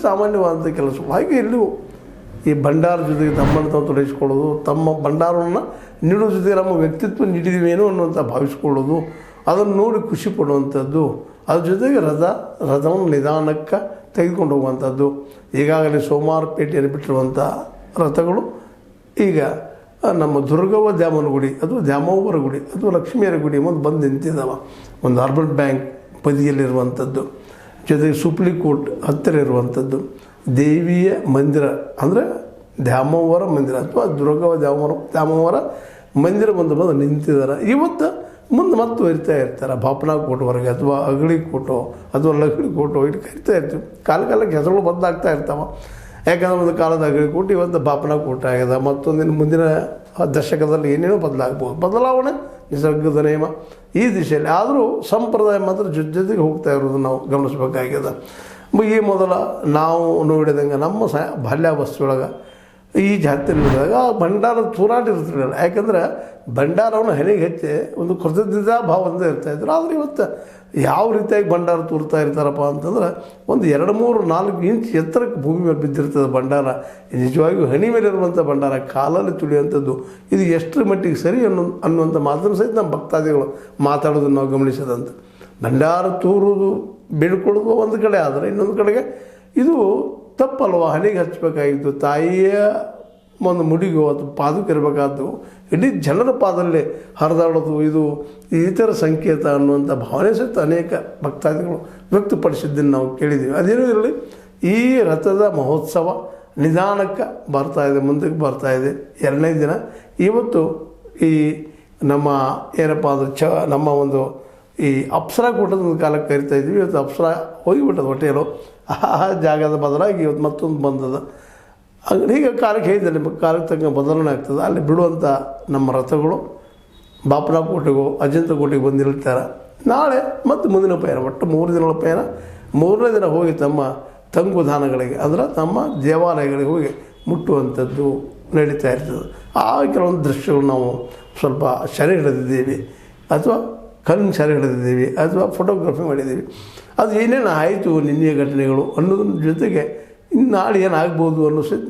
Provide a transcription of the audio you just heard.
ಸಾಮಾನ್ಯವಾದಂಥ ಕೆಲಸಗಳು. ಹಾಗೆ ಇಲ್ಲಿಯೂ ಈ ಭಂಡಾರ ಜೊತೆಗೆ ತಮ್ಮನ್ನು ತಾವು ತೊಡಗಿಸ್ಕೊಳ್ಳೋದು, ತಮ್ಮ ಭಂಡಾರವನ್ನು ನೀಡೋ ಜೊತೆಗೆ ನಮ್ಮ ವ್ಯಕ್ತಿತ್ವ ನೀಡಿದೀವೇನೋ ಅನ್ನುವಂಥ ಭಾವಿಸ್ಕೊಳ್ಳೋದು, ಅದನ್ನು ನೋಡಿ ಖುಷಿ ಪಡುವಂಥದ್ದು, ಅದ್ರ ಜೊತೆಗೆ ರಥವನ್ನು ನಿಧಾನಕ್ಕೆ ತೆಗೆದುಕೊಂಡು ಹೋಗುವಂಥದ್ದು. ಈಗಾಗಲೇ ಸೋಮವಾರಪೇಟೆಯಲ್ಲಿ ಬಿಟ್ಟಿರುವಂಥ ರಥಗಳು ಈಗ ನಮ್ಮ ದುರ್ಗವ್ವ ದ್ಯಾಮನ ಗುಡಿ ಅಥವಾ ದ್ಯಾಮವ್ವರ ಗುಡಿ ಅಥವಾ ಲಕ್ಷ್ಮಿಯರ ಗುಡಿ ಮುಂದೆ ಬಂದು ನಿಂತಿದ್ದಾವೆ. ಒಂದು ಅರ್ಬನ್ ಬ್ಯಾಂಕ್ ಬದಿಯಲ್ಲಿರುವಂಥದ್ದು, ಜೊತೆಗೆ ಸುಪ್ರೀಂ ಕೋರ್ಟ್ ಹತ್ತಿರ ಇರುವಂಥದ್ದು, ದೇವಿಯ ಮಂದಿರ ಅಂದರೆ ದ್ಯಾಮವ್ವರ ಮಂದಿರ ಅಥವಾ ದುರ್ಗವ್ವ ದ್ಯಾಮವ್ವರ ಮಂದಿರ ಬಂದು ನಿಂತಿದ್ದಾರೆ. ಇವತ್ತು ಮುಂದೆ ಮತ್ತೆ ಒರಿತಾ ಇರ್ತಾರೆ ಬಾಪನಾ ಕೋಟವರೆಗೆ ಅಥವಾ ಅಗಳಿ ಕೋಟೋ ಅಥವಾ ಲಕ್ಷ್ಮಿ ಕೋಟೋ ಇಟ್ಟು ಕರಿತಾ ಇರ್ತೀವಿ. ಕಾಲಕ್ಕೆ ಹೆಸರುಗಳು ಬದಲಾಗ್ತಾ ಇರ್ತಾವೆ. ಯಾಕಂದ್ರೆ ಒಂದು ಕಾಲದ ಅಗಳಿ ಕೋಟೆ ಇವತ್ತು ಬಾಪನಾ ಕೋಟೆ ಆಗಿದೆ. ಮತ್ತೊಂದಿನ ಮುಂದಿನ ದಶಕದಲ್ಲಿ ಏನೇನೋ ಬದಲಾಗ್ಬೋದು. ಬದಲಾವಣೆ ನಿಸರ್ಗದ ನಿಯಮ ಈ ದಿಶೆಯಲ್ಲಿ. ಆದರೂ ಸಂಪ್ರದಾಯ ಮಾತ್ರ ಜೊತೆಗೆ ಹೋಗ್ತಾ ಇರೋದು ನಾವು ಗಮನಿಸಬೇಕಾಗಿದೆ. ಈ ಮೊದಲ ನಾವು ನೋಡಿದಂಗೆ ನಮ್ಮ ಬಾಲ್ಯಾವಸ್ಥೆಯೊಳಗೆ ಈ ಜಾತ್ರೆ ನೋಡಿದಾಗ ಭಂಡಾರದ ತೂರಾಟ ಇರ್ತಿರಲಿಲ್ಲ. ಯಾಕಂದ್ರೆ ಭಂಡಾರವನ್ನು ಹೆಣೆಗೆ ಹಚ್ಚಿ ಒಂದು ಕೃತಜ್ಞತಾ ಭಾವದಿಂದ ಇರ್ತಾಯಿದ್ರು. ಆದರೆ ಇವತ್ತು ಯಾವ ರೀತಿಯಾಗಿ ಭಂಡಾರ ತೂರ್ತಾ ಇರ್ತಾರಪ್ಪ ಅಂತಂದ್ರೆ ಒಂದು 2-3-4 ಇಂಚ್ ಎತ್ತರಕ್ಕೆ ಭೂಮಿ ಮೇಲೆ ಬಿದ್ದಿರ್ತದೆ ಭಂಡಾರ. ನಿಜವಾಗಿಯೂ ಹಣಿ ಮೇಲೆ ಇರುವಂಥ ಭಂಡಾರ ಕಾಲಲ್ಲಿ ತುಳಿಯುವಂಥದ್ದು ಇದು ಎಷ್ಟರ ಮಟ್ಟಿಗೆ ಸರಿ ಅನ್ನುವಂಥ ಮಾತನ್ನು ಸಹಿತ ನಮ್ಮ ಭಕ್ತಾದಿಗಳು ಮಾತಾಡೋದನ್ನು ನಾವು ಗಮನಿಸೋದಂತ. ಭಂಡಾರ ತೂರುವುದು ಬೇಡ್ಕೊಳ್ಳೋದು ಒಂದು ಕಡೆ, ಆದರೆ ಇನ್ನೊಂದು ಕಡೆಗೆ ಇದು ತಪ್ಪಲ್ವ. ಹಣೆಗೆ ಹಚ್ಚಬೇಕಾಗಿತ್ತು ತಾಯಿಯ ಒಂದು ಮುಡಿಗೋ ಅಥವಾ ಪಾದಕ್ಕೆ ಇರಬೇಕಾದ್ದು ಇಡೀ ಜನರ ಪಾದಲ್ಲೇ ಹರಿದಾಡೋದು ಇದು ಇತರ ಸಂಕೇತ ಅನ್ನುವಂಥ ಭಾವನೆ ಸಹಿತ ಅನೇಕ ಭಕ್ತಾದಿಗಳು ವ್ಯಕ್ತಪಡಿಸಿದ್ದನ್ನು ನಾವು ಕೇಳಿದ್ದೀವಿ. ಅದೇನೂ ಇರಲಿ, ಈ ರಥದ ಮಹೋತ್ಸವ ನಿಧಾನಕ್ಕೆ ಬರ್ತಾಯಿದೆ, ಮುಂದಕ್ಕೆ ಬರ್ತಾಯಿದೆ. 2ನೇ ದಿನ ಇವತ್ತು ಈ ನಮ್ಮ ಏನಪ್ಪ ಅಂದ್ರೆ ನಮ್ಮ ಒಂದು ಈ ಅಪ್ಸರಾ ಕೂಟದ ಒಂದು ಕಾಲಕ್ಕೆ ಕರಿತಾ ಇದ್ವಿ. ಇವತ್ತು ಅಪ್ಸರಾ ಹೋಗಿಬಿಟ್ಟದ ಹೊಟ್ಟೆಯಲ್ಲೋ ಆ ಜಾಗದ ಬದಲಾಗಿ ಇವತ್ತು ಮತ್ತೊಂದು ಬಂದದ. ಹೀಗೆ ಕಾಲಕ್ಕೆ ಹೇಳಿದೆ ನಿಮಗೆ ಕಾಲಕ್ಕೆ ತಕ್ಕ ಬದಲಾವಣೆ ಆಗ್ತದೆ. ಅಲ್ಲಿ ಬಿಡುವಂಥ ನಮ್ಮ ರಥಗಳು ಬಾಪನಾ ಕೋಟೆಗೂ ಅಜಂತ ಕೋಟೆಗೆ ಬಂದಿರ್ತಾರೆ. ನಾಳೆ ಮತ್ತು ಮುಂದಿನ ಪಯಣ, ಒಟ್ಟು 3 ದಿನಗಳ ಪಯಣ. 3ನೇ ದಿನ ಹೋಗಿ ತಮ್ಮ ತಂಗುದಾನಗಳಿಗೆ ಅಂದರೆ ತಮ್ಮ ದೇವಾಲಯಗಳಿಗೆ ಹೋಗಿ ಮುಟ್ಟುವಂಥದ್ದು ನಡೀತಾ ಇರ್ತದೆ. ಆ ಕೆಲವೊಂದು ದೃಶ್ಯಗಳು ನಾವು ಸ್ವಲ್ಪ ಸೆರೆ ಹಿಡಿದಿದ್ದೀವಿ ಅಥವಾ ಕಣ್ಣು ಸೆರೆ ಹಿಡಿದಿದ್ದೀವಿ ಅಥವಾ ಫೋಟೋಗ್ರಫಿ ಮಾಡಿದ್ದೀವಿ. ಅದು ಏನೇನು ಆಯಿತು ನಿನ್ನೆಯ ಘಟನೆಗಳು ಅನ್ನೋದ್ರ ಜೊತೆಗೆ ಇನ್ನು ನಾಳೆ ಏನಾಗ್ಬೋದು ಅನ್ನೋ ಸಹಿತ